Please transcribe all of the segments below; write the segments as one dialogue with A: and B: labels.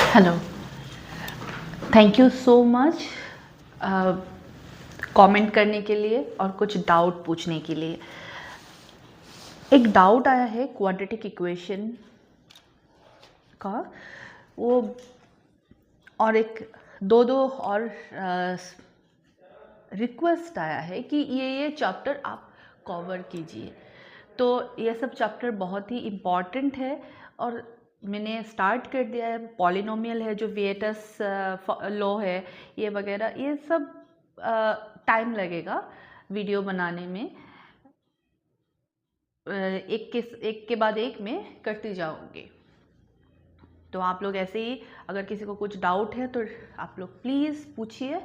A: Hello, thank you so much comment करने के लिए और कुछ डाउट पूछने के लिए। एक डाउट आया है क्वाड्रेटिक इक्वेशन का, वो और एक दो और रिक्वेस्ट आया है कि ये चैप्टर आप कवर कीजिए। तो ये सब चैप्टर बहुत ही इम्पॉर्टेंट है और मैंने स्टार्ट कर दिया है। पॉलिनोमियल है, जो विएटस लॉ है, ये वगैरह, ये सब टाइम लगेगा वीडियो बनाने में। एक के बाद एक में करती जाऊंगी। तो आप लोग ऐसे ही, अगर किसी को कुछ डाउट है तो आप लोग प्लीज़ पूछिए।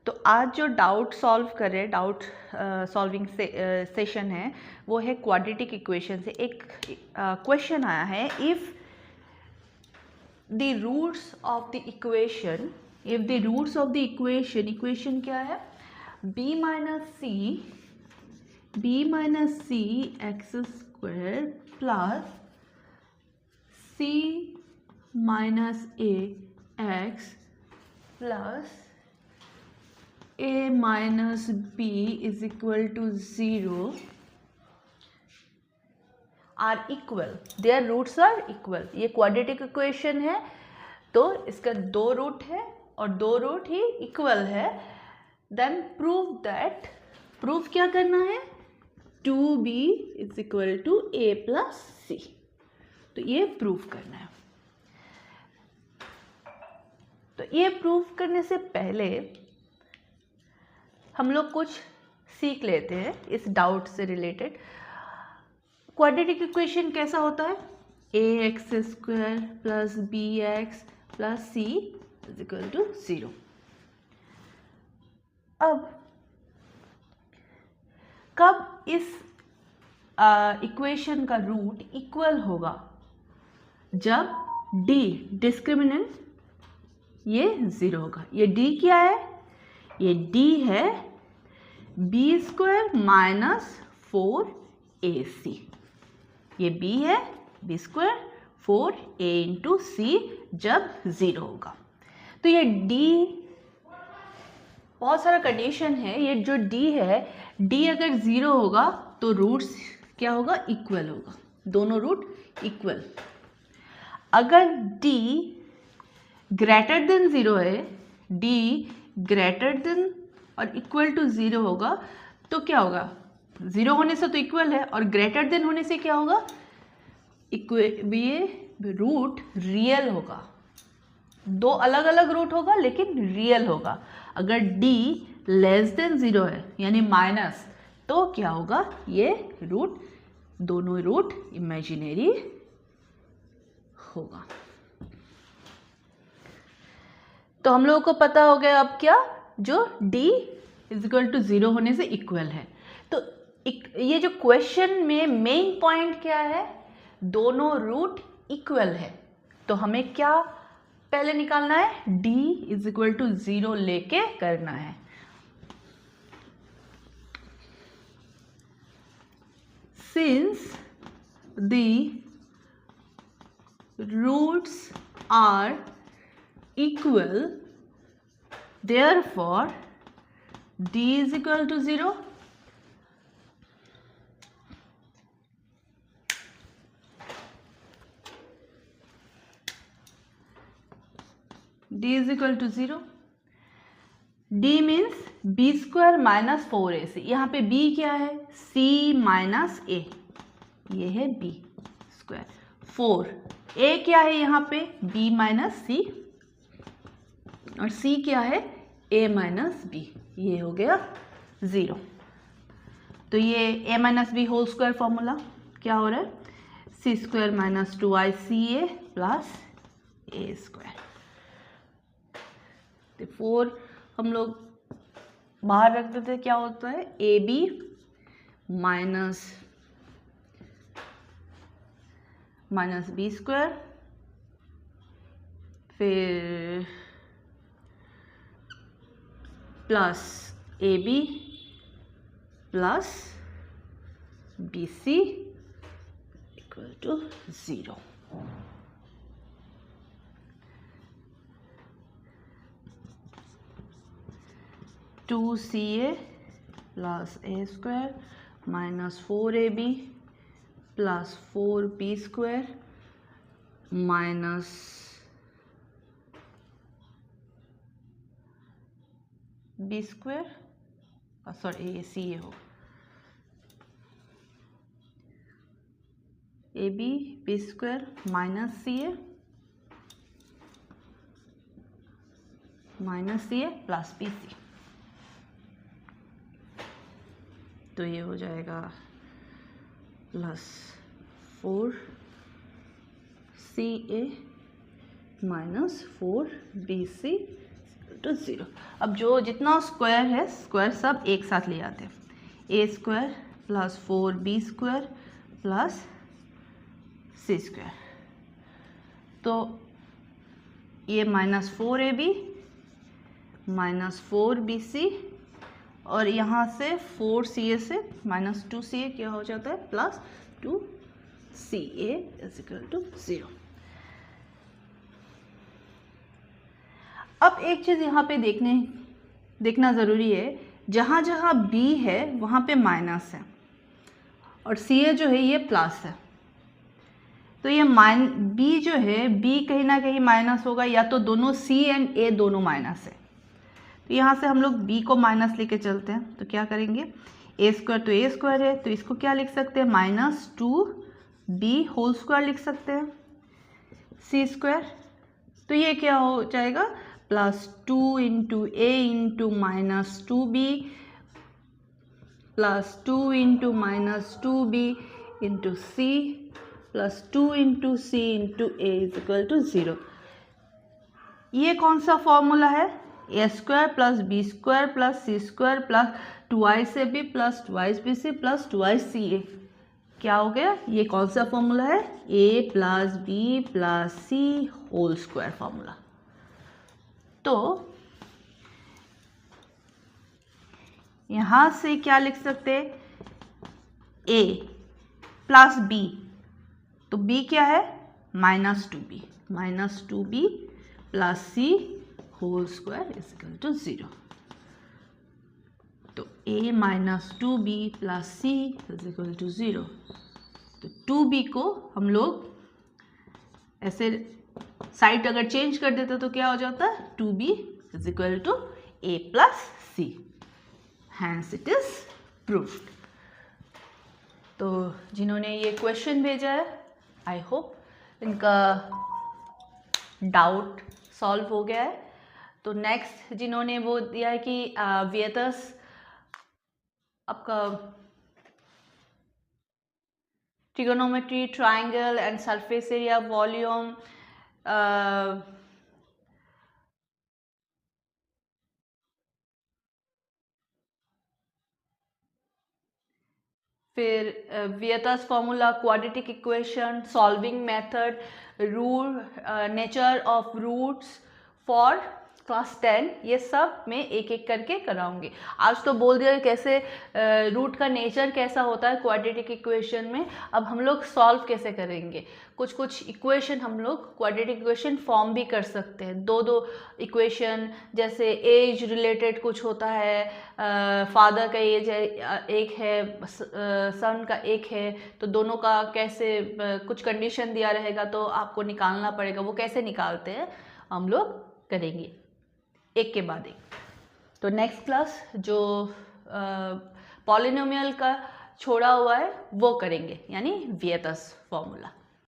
A: तो आज जो डाउट सॉल्व कर रहे हैं, डाउट सॉल्विंग सेशन है, वो है क्वाड्रेटिक इक्वेशन से। एक क्वेश्चन आया है, if the roots of the equation, equation क्या है, b minus C X square plus c minus A X plus a minus b is equal to 0 are equal, their roots are equal. ये quadratic equation है, तो इसका दो root है और दो रूट ही इक्वल है। देन प्रूव दैट, प्रूफ क्या करना है, 2b is equal to a plus c। तो ये प्रूफ करना है। तो ये प्रूफ करने से पहले हम लोग कुछ सीख लेते हैं इस डाउट से रिलेटेड। क्वाड्रेटिक इक्वेशन कैसा होता है, A X square plus B X plus C is equal to 0। अब कब इस इक्वेशन का रूट इक्वल होगा, जब d डिस्क्रिमिनेंट ये 0 होगा। ये d क्या है, ये d है बी स्क्वायर माइनस 4ac। ये b है बी स्क्वायर 4a इंटू सी, जब 0 होगा। तो ये d, बहुत सारा कंडीशन है। ये जो d है, d अगर 0 होगा तो रूट्स क्या होगा, इक्वल होगा, दोनों रूट इक्वल। अगर d ग्रेटर देन 0 है, d ग्रेटर देन और इक्वल टू 0 होगा, तो क्या होगा, 0 होने से तो इक्वल है और ग्रेटर देन होने से क्या होगा, ये रूट रियल होगा। दो अलग अलग रूट होगा लेकिन रियल होगा। अगर d लेस देन 0 है यानी माइनस, तो क्या होगा, ये रूट, दोनों रूट इमेजिनरी होगा। तो हम लोगों को पता हो गया अब क्या, जो d इज इक्वल टू 0 होने से इक्वल है। तो ये जो क्वेश्चन में मेन पॉइंट क्या है, दोनों रूट इक्वल है। तो हमें क्या पहले निकालना है, d इज इक्वल टू 0 लेके करना है। Since the roots are equal, therefore d is equal to 0। d is equal to 0। d means b square minus 4ac। यहाँ पे b क्या है, c माइनस a, ये है b स्क्वायर 4। a क्या है यहाँ पे, b माइनस c, और c क्या है, a माइनस b, ये हो गया 0। तो ये a minus B whole square formula क्या हो रहा है, c square minus 2ica plus a square. तो 4 हम लोग बाहर रख देते, क्या होता है, A B minus B square, फिर plus A B plus B C equal to 0। 2ca plus a square minus 4ab plus 4b square minus b square, sorry ये सी ए हो, A B square minus C A plus B C. तो ये हो जाएगा plus 4ca minus 4bc to 0। अब जो जितना square है, स्क्वायर सब एक साथ ले आते हैं। A square plus 4b square plus C square, तो ये माइनस 4ab माइनस 4bc और यहाँ से 4ca से माइनस 2ca क्या हो जाता है plus 2ca is equal to 0। अब एक चीज़ यहाँ पे देखना ज़रूरी है, जहाँ जहाँ b है वहाँ पे माइनस है और ca जो है ये प्लस है, तो ये b जो है b कहीं ना कहीं माइनस होगा, या तो दोनों c एंड a दोनों माइनस है। तो यहाँ से हम लोग b को माइनस लेके चलते हैं, तो क्या करेंगे, a स्क्वायर तो a स्क्वायर है, तो इसको क्या लिख सकते हैं माइनस 2b होल स्क्वायर लिख सकते हैं, c स्क्वायर, तो ये क्या हो जाएगा plus 2 into a into minus 2b plus 2 into minus 2b into c plus 2 into c into a is equal to 0। ये कौन सा फॉर्मूला है, A square plus B square plus C square plus twice A B plus twice B C plus twice C A, क्या हो गया, ये कौन सा फॉर्मूला है, A plus B plus C whole square formula. तो यहां से क्या लिख सकते हैं, ए प्लस बी, तो b क्या है minus 2b plus C whole square is equal to 0। तो a minus 2b plus C is equal to 0। तो 2b को हम लोग ऐसे साइड अगर चेंज कर देते तो क्या हो जाता है, 2b is equal to a plus C, hence it is proved. तो जिन्होंने ये क्वेश्चन भेजा है, आई होप इनका डाउट सॉल्व हो गया है। तो नेक्स्ट जिन्होंने वो दिया है कि वियतस आपका trigonometry, triangle and surface area, volume, फिर Vieta's formula, quadratic equation, solving method, rule, nature of roots for class 10, ये सब मैं एक एक करके कराऊंगी। आज तो बोल दिया कैसे रूट का नेचर कैसा होता है क्वाड्रेटिक इक्वेशन में, अब हम लोग सॉल्व कैसे करेंगे। कुछ इक्वेशन हम लोग क्वाड्रेटिक इक्वेशन फॉर्म भी कर सकते हैं, दो इक्वेशन, जैसे एज रिलेटेड कुछ होता है, फादर का एज है एक है, सन का एक है, तो दोनों का कैसे कुछ कंडीशन दिया रहेगा तो आपको निकालना पड़ेगा, वो कैसे निकालते हैं हम लोग करेंगे एक के बाद एक। तो नेक्स्ट क्लास जो पॉलिनोमियल का छोड़ा हुआ है वो करेंगे, यानी वियतस फॉर्मूला।